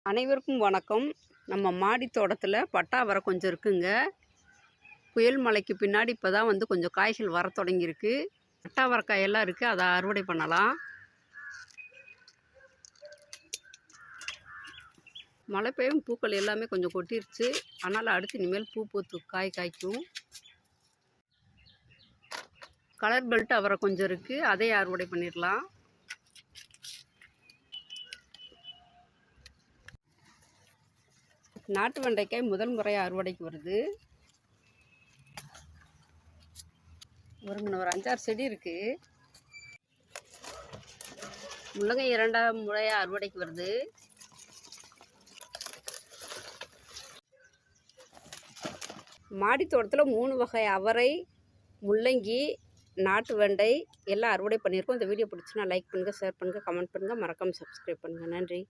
அனைவருக்கும் வணக்கம். நம்ம மாடி தோட்டத்தில் பட்டா அவரை கொஞ்சம் இருக்குங்க. புயல் மழைக்கு பின்னாடி இப்போ தான் கொஞ்சம் காய்கள் வர தொடங்கியிருக்கு. பட்டா அவரைக்காயெல்லாம் இருக்குது, அதை அறுவடை பண்ணலாம். மழை பெய்யும் பூக்கள் எல்லாமே கொஞ்சம் கொட்டிருச்சு. அதனால் அடுத்து இனிமேல் பூ பூத்து காய்க்கும். கலர் பெல்ட் அவரை கொஞ்சம் இருக்குது, அதை அறுவடை பண்ணிடலாம். நாட்டு வெண்டைக்காய் முதல் முறையாக அறுவடைக்கு வருது. ஒரு 5-6 செடி இருக்குது. முள்ளங்கை 2ஆம் முறையாக அறுவடைக்கு வருது. மாடி தோட்டத்தில் 3 வகை அவரை, முள்ளங்கி, நாட்டு வெண்டை எல்லாம் அறுவடை பண்ணியிருக்கோம். இந்த வீடியோ பிடிச்சுன்னா லைக் பண்ணுங்கள், ஷேர் பண்ணுங்கள், கமெண்ட் பண்ணுங்கள், மறக்காமல் சப்ஸ்கிரைப் பண்ணுங்கள். நன்றி.